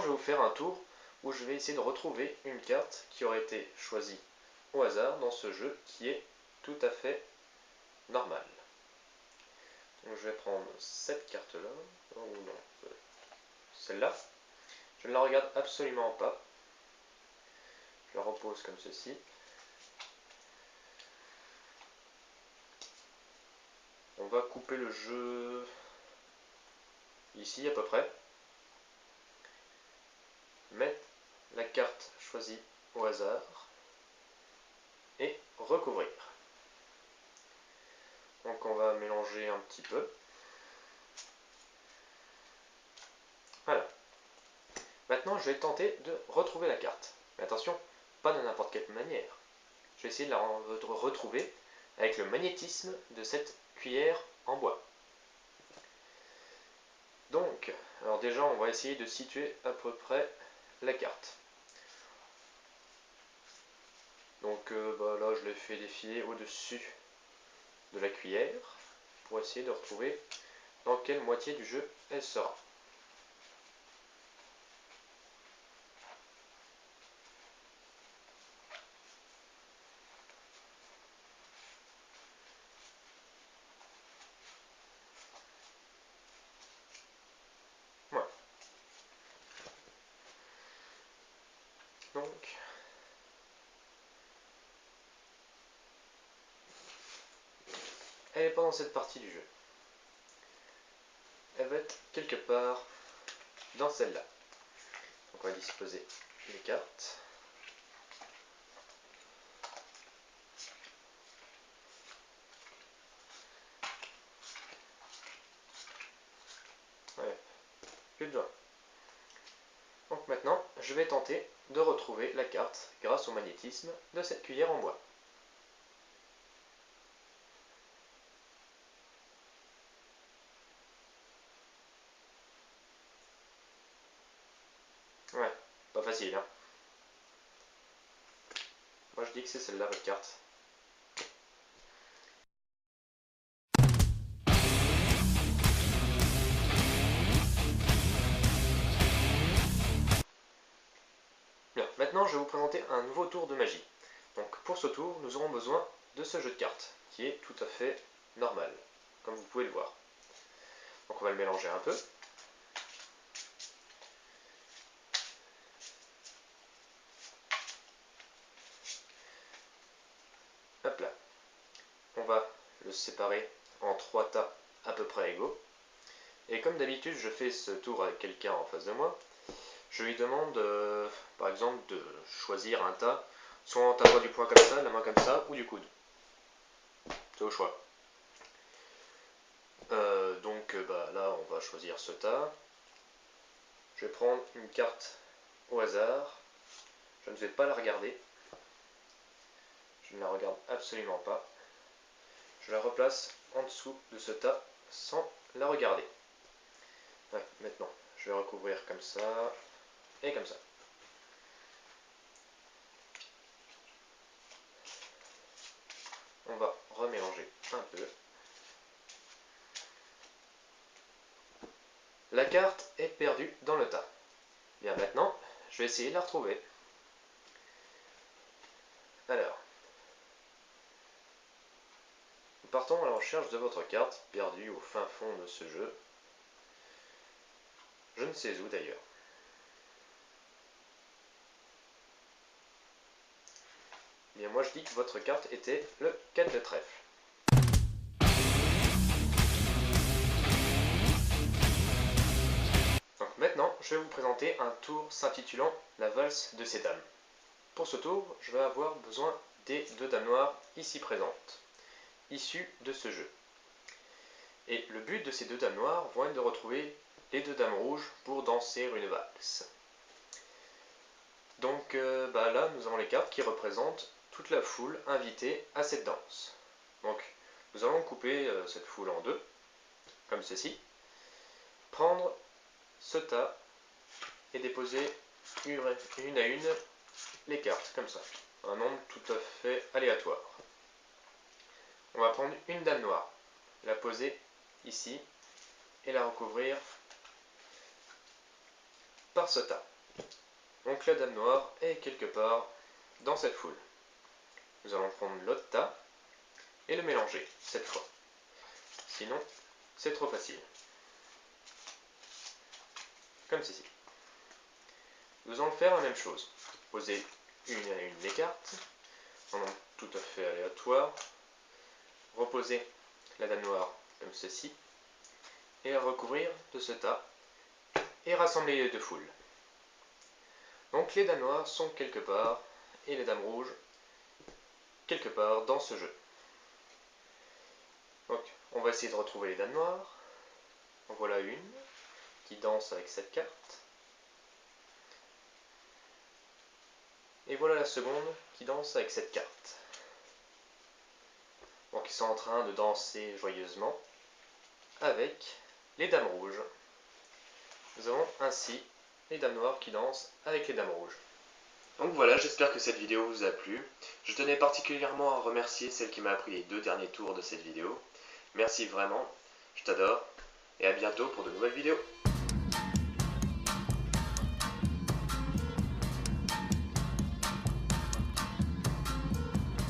je vais vous faire un tour où je vais essayer de retrouver une carte qui aurait été choisie au hasard dans ce jeu qui est tout à fait normal. Donc je vais prendre cette carte-là, ou non, celle-là. Je ne la regarde absolument pas. Je la repose comme ceci. On va couper le jeu ici à peu près. Mettre la carte choisie au hasard et recouvrir. Donc on va mélanger un petit peu. Voilà. Maintenant je vais tenter de retrouver la carte. Mais attention, pas de n'importe quelle manière. Je vais essayer de la retrouver avec le magnétisme de cette cuillère en bois. Donc, alors déjà on va essayer de situer à peu près la carte. Donc là je l'ai fait défiler au-dessus de la cuillère pour essayer de retrouver dans quelle moitié du jeu elle sera. Voilà. Donc, elle n'est pas dans cette partie du jeu. Elle va être quelque part dans celle-là. Donc on va disposer les cartes. Ouais, plus besoin. Donc maintenant, je vais tenter de retrouver la carte grâce au magnétisme de cette cuillère en bois. Ouais, pas facile, hein. Moi je dis que c'est celle-là votre carte. Bien, maintenant je vais vous présenter un nouveau tour de magie. Donc pour ce tour, nous aurons besoin de ce jeu de cartes, qui est tout à fait normal, comme vous pouvez le voir. Donc on va le mélanger un peu. Hop là. On va le séparer en 3 tas à peu près égaux. Et comme d'habitude, je fais ce tour avec quelqu'un en face de moi. Je lui demande, par exemple, de choisir un tas, soit en tapant du poing comme ça, la main comme ça, ou du coude. C'est au choix. Là, on va choisir ce tas. Je vais prendre une carte au hasard. Je ne vais pas la regarder. Je ne la regarde absolument pas. Je la replace en dessous de ce tas sans la regarder. Ouais, maintenant, je vais recouvrir comme ça et comme ça. On va remélanger un peu. La carte est perdue dans le tas. Bien maintenant, je vais essayer de la retrouver. Alors, nous partons à la recherche de votre carte, perdue au fin fond de ce jeu. Je ne sais où d'ailleurs. Bien moi je dis que votre carte était le 4 de trèfle. Donc maintenant, je vais vous présenter un tour s'intitulant la valse de ces dames. Pour ce tour, je vais avoir besoin des 2 dames noires ici présentes, issues de ce jeu. Et le but de ces 2 dames noires vont être de retrouver les 2 dames rouges pour danser une valse. Donc là, nous avons les cartes qui représentent toute la foule invitée à cette danse. Donc, nous allons couper cette foule en 2, comme ceci. Prendre ce tas et déposer une à une les cartes, comme ça. Un nombre tout à fait aléatoire. On va prendre une dame noire, la poser ici et la recouvrir par ce tas. Donc la dame noire est quelque part dans cette foule. Nous allons prendre l'autre tas et le mélanger cette fois. Sinon, c'est trop facile. Comme ceci. Nous allons faire la même chose. Poser une à une les cartes, en nombre tout à fait aléatoire. Reposer la dame noire comme ceci. Et la recouvrir de ce tas. Et rassembler les deux foules. Donc les dames noires sont quelque part, et les dames rouges quelque part dans ce jeu. Donc on va essayer de retrouver les dames noires. En voilà une qui danse avec cette carte. Et voilà la seconde qui danse avec cette carte. Donc ils sont en train de danser joyeusement avec les dames rouges. Nous avons ainsi les dames noires qui dansent avec les dames rouges. Donc voilà, j'espère que cette vidéo vous a plu. Je tenais particulièrement à remercier celle qui m'a appris les 2 derniers tours de cette vidéo. Merci vraiment, je t'adore, et à bientôt pour de nouvelles vidéos.